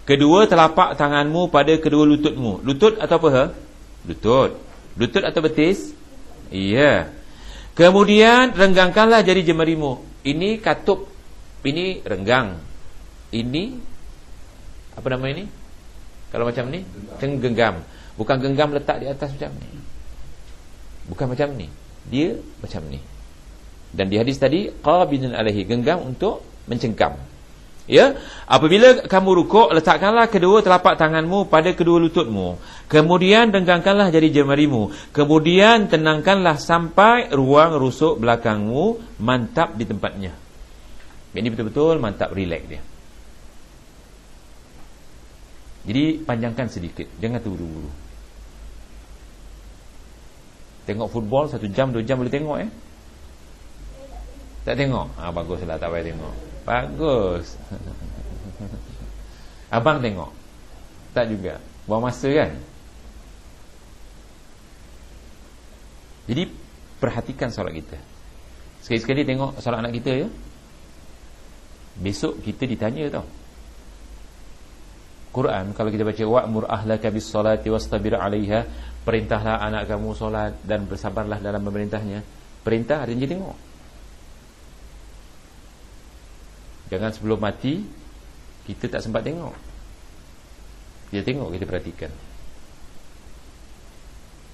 kedua telapak tanganmu pada kedua lututmu. Lutut atau apa? Lutut. Lutut atau betis? Iya. Kemudian renggangkanlah jari jemarimu. Ini katup, ini renggang. Ini apa nama ini? Kalau macam ni, genggam. Bukan genggam letak di atas macam ni. Bukan macam ni. Dia macam ni. Dan di hadis tadi qabidun alaihi, genggam untuk mencengkam. Ya, apabila kamu rukuk, letakkanlah kedua telapak tanganmu pada kedua lututmu. Kemudian renggangkanlah jari jemarimu. Kemudian tenangkanlah sampai ruang rusuk belakangmu mantap di tempatnya. Ini betul-betul mantap, relax dia. Jadi panjangkan sedikit, jangan terburu-buru. Tengok football 1 jam 2 jam boleh tengok Tak tengok? Baguslah, tak payah tengok. Bagus. Abang tengok? Tak juga. Buang masa kan? Jadi perhatikan solat kita. Sekali-sekali tengok solat anak kita ya. Besok kita ditanya tau. Quran kalau kita baca wa'mur ahlaka bis salati wastabir 'alaiha, perintahlah anak kamu solat dan bersabarlah dalam memerintahnya. Perintah ada yang dia tengok. Jangan sebelum mati kita tak sempat tengok. Dia tengok, kita perhatikan.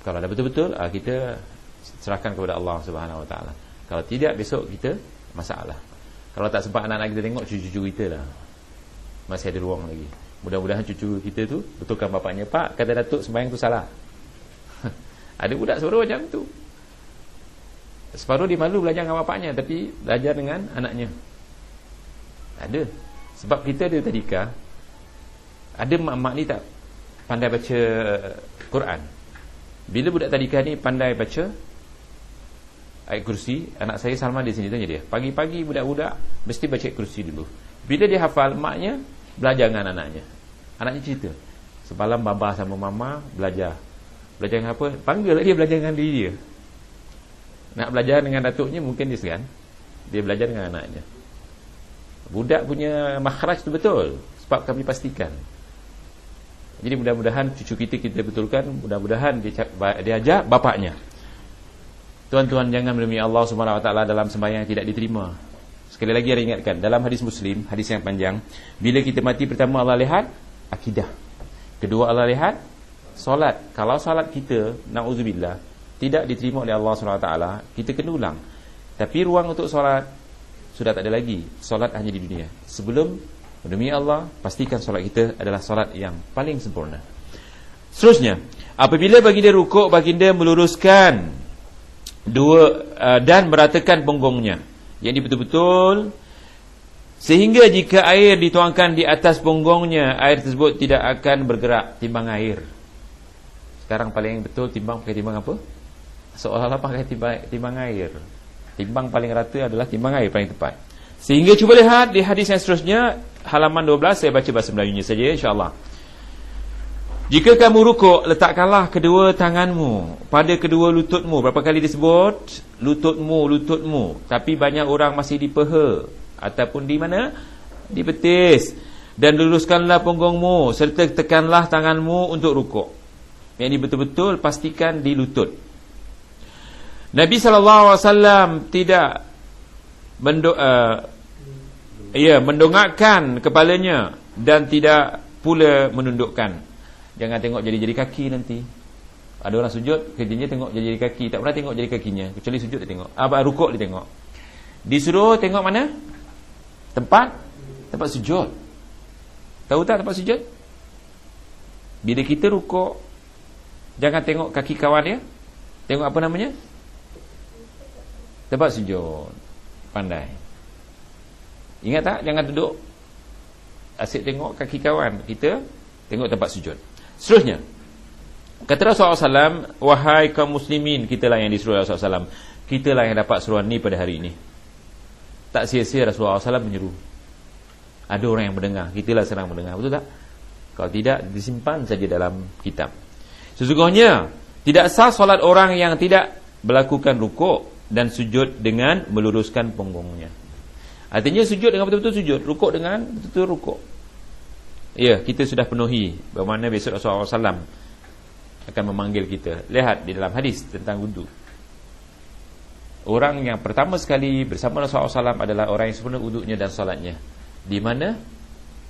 Kalau dah betul-betul kita serahkan kepada Allah Subhanahu Wa Taala. Kalau tidak, besok kita masalah. Kalau tak sempat anak-anak kita tengok, cucu-cucu kita lah, masih ada ruang lagi. Mudah-mudahan cucu kita tu betulkan bapaknya, Pak, kata Datuk sembahyang tu salah. Ada budak separuh macam tu. Separuh dia malu belajar dengan bapaknya, tapi belajar dengan anaknya. Ada. Sebab kita ada tadika. Ada mak-mak ni tak pandai baca Quran. Bila budak tadika ni pandai baca ayat kursi, anak saya Salman di sini, tanya dia. Pagi-pagi budak-budak mesti baca ayat kursi dulu. Bila dia hafal, maknya belajar dengan anaknya. Anaknya cerita, semalam baba sama mama belajar. Belajar dengan apa? Panggil dia belajar dengan diri dia. Nak belajar dengan datuknya mungkin dia segan. Dia belajar dengan anaknya. Budak punya makhraj tu betul, sebab kami pastikan. Jadi mudah-mudahan cucu kita betulkan. Mudah-mudahan dia ajak bapaknya. Tuan-tuan, jangan menemui Allah Subhanahu Wa Taala dalam sembahyang yang tidak diterima. Sekali lagi saya ingatkan, dalam hadis Muslim, hadis yang panjang, bila kita mati, pertama Allah lihat akidah, kedua Allah lihat solat. Kalau solat kita, na'udzubillah, tidak diterima oleh Allah Subhanahu Wa Taala, kita kena ulang. Tapi ruang untuk solat sudah tak ada lagi. Solat hanya di dunia. Sebelum menemui Allah, pastikan solat kita adalah solat yang paling sempurna. Seterusnya, apabila baginda rukuk, baginda meluruskan dan meratakan punggungnya. Jadi betul-betul sehingga jika air dituangkan di atas punggungnya, air tersebut tidak akan bergerak. Timbang air. Sekarang paling betul timbang pakai timbang apa? Seolah-olah pakai timbang air. Timbang paling rata adalah timbang air paling tepat. Sehingga cuba lihat di hadis yang seterusnya, halaman 12, saya baca bahasa Melayunya saja insya-Allah. Jika kamu rukuk, letakkanlah kedua tanganmu pada kedua lututmu. Berapa kali disebut? Lututmu. Tapi banyak orang masih di peha ataupun di mana? Di betis. Dan luruskanlah punggungmu serta tekanlah tanganmu untuk rukuk. Yang ini betul-betul pastikan di lutut. Nabi SAW tidak mendongakkan kepalanya dan tidak pula menundukkan. Jangan tengok jari-jari kaki nanti. Ada orang sujud, kerjanya tengok jari-jari kaki. Tak pernah tengok jari kakinya, kecuali sujud dia tengok. Rukuk dia tengok. Disuruh tengok mana? Tempat sujud. Tahu tak tempat sujud? Bila kita rukuk, jangan tengok kaki kawan dia. Tengok apa namanya? Tempat sujud. Pandai. Ingat tak? Jangan duduk asyik tengok kaki kawan. Kita tengok tempat sujud. Seterusnya, kata Rasulullah SAW, wahai kaum muslimin, kitalah yang disuruh Rasulullah SAW. Kitalah yang dapat seruan ni pada hari ini. Tak sia-sia Rasulullah SAW menyeru. Ada orang yang mendengar, kitalah serang mendengar. Betul tak? Kalau tidak, disimpan saja dalam kitab. Sesungguhnya tidak sah solat orang yang tidak melakukan rukuk dan sujud dengan meluruskan punggungnya. Artinya sujud dengan betul-betul sujud, rukuk dengan betul-betul rukuk. Ya, kita sudah penuhi. Bermakna besok Rasulullah SAW akan memanggil kita. Lihat di dalam hadis tentang wudu. Orang yang pertama sekali bersama Rasulullah SAW adalah orang yang sempurna wudunya dan solatnya. Di mana?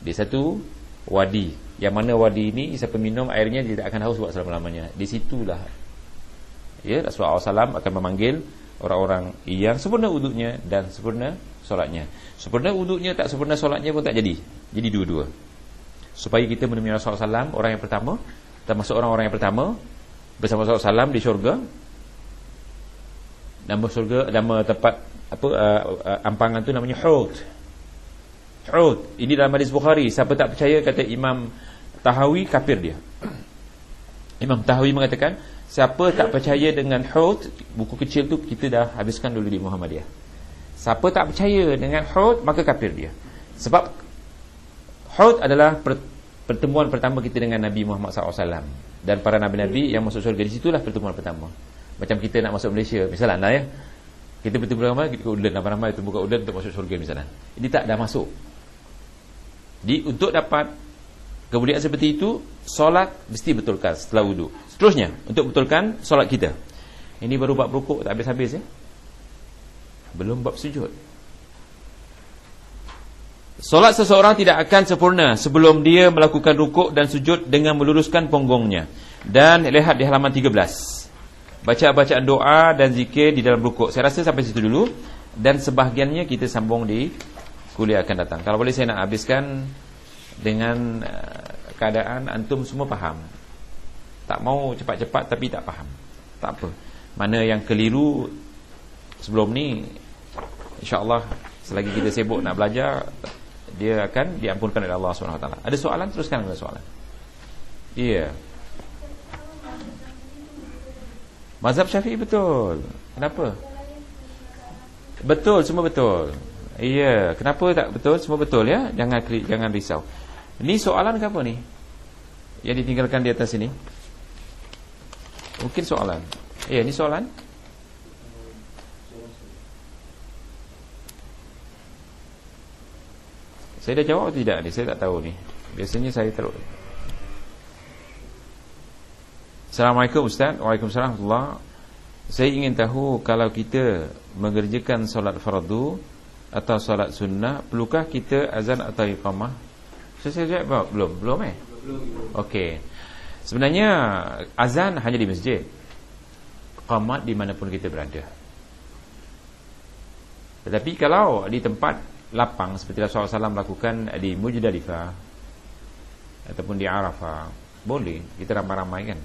Di satu wadi. Yang mana wadi ini siapa minum airnya dia tak akan haus buat selama-lamanya. Di situlah ya, Rasulullah SAW akan memanggil orang-orang yang sempurna wudunya dan sempurna solatnya. Sempurna wudunya tak sempurna solatnya pun tak jadi. Jadi dua-dua. Supaya kita menemui Rasulullah SAW, orang yang pertama, termasuk orang-orang yang pertama bersama Rasulullah SAW di syurga. Nama syurga, nama tempat ampangan tu namanya Hud. Hud. Ini dalam hadis Bukhari. Siapa tak percaya, kata Imam Tahawi, kafir dia. Imam Tahawi mengatakan, siapa tak percaya dengan Hud, buku kecil tu kita dah habiskan dulu di Muhammadiyah. Siapa tak percaya dengan Hud, maka kafir dia. Sebab Hud adalah pertemuan pertama kita dengan Nabi Muhammad SAW dan para Nabi-Nabi yang masuk syurga. Di situlah pertemuan pertama. Macam kita nak masuk Malaysia misalnya ya, kita bertemu ramai, kita udan ramai-ramai itu buka udan untuk masuk syurga misalnya. Ini tak dah masuk. Untuk dapat kemudian seperti itu, solat mesti betulkan setelah wudu. Seterusnya, untuk betulkan solat kita. Ini baru bab rukuk, tak habis-habis ya. Belum bab sujud. Solat seseorang tidak akan sempurna sebelum dia melakukan rukuk dan sujud dengan meluruskan punggungnya. Dan lihat di halaman 13. Baca bacaan doa dan zikir di dalam rukuk. Saya rasa sampai situ dulu. Dan sebahagiannya kita sambung di kuliah akan datang. Kalau boleh saya nak habiskan dengan keadaan antum semua faham. Tak mau cepat-cepat tapi tak faham. Tak apa. Mana yang keliru sebelum ni, insya-Allah selagi kita sibuk nak belajar, dia akan diampunkan oleh Allah SWT. Ada soalan? Teruskan dengan soalan. Iya. Mazhab Syafi'i betul. Kenapa? Betul, semua betul. Iya. Kenapa tak betul? Semua betul ya. Jangan risau. Ni soalan ke apa ni? Yang ditinggalkan di atas ini. Mungkin soalan. Iya, ni soalan. Saya dah jawab atau tidak ni? Saya tak tahu ni. Biasanya saya terus. Assalamualaikum Ustaz. Waalaikumsalam warahmatullahi. Saya ingin tahu, kalau kita mengerjakan solat fardu atau solat sunnah, perlukah kita azan atau iqamah? Saya jawab belum Okey. Sebenarnya azan hanya di masjid, iqamah di manapun kita berada. Tetapi kalau di tempat lapang seperti Rasulullah SAW lakukan di Muzdalifah ataupun di Arafah, boleh kita ramai-ramai kan.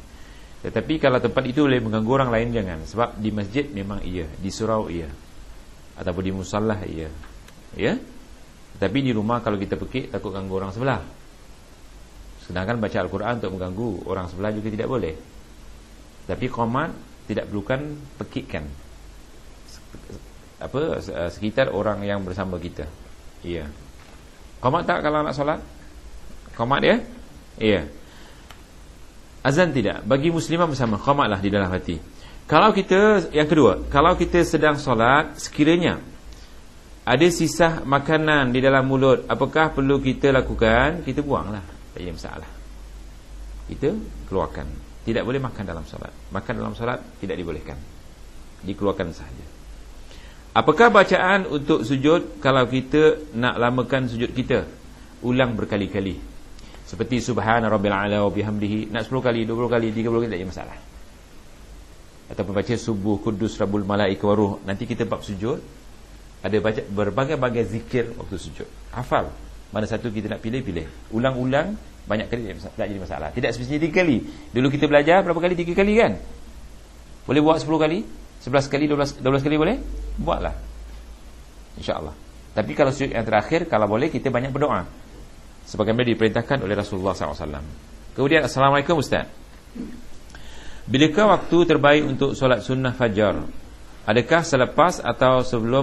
Tetapi kalau tempat itu boleh mengganggu orang lain, jangan. Sebab di masjid memang iya, di surau iya, ataupun di musallah iya, ya. Tetapi di rumah kalau kita pekik, takut ganggu orang sebelah. Sedangkan baca Al-Quran untuk mengganggu orang sebelah juga tidak boleh. Tapi qomat tidak perlukan pekikkan sekitar orang yang bersama kita. Iya. Qomat tak kalau nak solat? Qomat dia? Iya. Azan tidak. Bagi muslimah bersama, qomatlah di dalam hati. Kalau kita, yang kedua, kalau kita sedang solat, sekiranya ada sisa makanan di dalam mulut, apakah perlu kita lakukan? Kita buanglah, tak ada masalah. Kita keluarkan. Tidak boleh makan dalam solat. Makan dalam solat tidak dibolehkan, dikeluarkan sahaja. Apakah bacaan untuk sujud kalau kita nak lamakan sujud kita? Ulang berkali-kali. Seperti subhana rabbil a'la wa bihamdihi, nak 10 kali, 20 kali, 30 kali, tak ada masalah. Ataupun baca subuh kudus rabbul malaika wa ruh. Nanti kita bab sujud ada baca berbagai-bagai zikir waktu sujud. Hafal. Mana satu kita nak pilih. Ulang-ulang banyak kali, tak jadi masalah. Tidak spesifik 3 kali. Dulu kita belajar berapa kali? 3 kali kan? Boleh buat 10 kali? 11 kali, 12 kali boleh? Buatlah, InsyaAllah. Tapi kalau sujud yang terakhir, kalau boleh kita banyak berdoa, sebagaimana diperintahkan oleh Rasulullah SAW. Kemudian, Assalamualaikum Ustaz. Bilakah waktu terbaik untuk solat sunnah fajar? Adakah selepas atau sebelum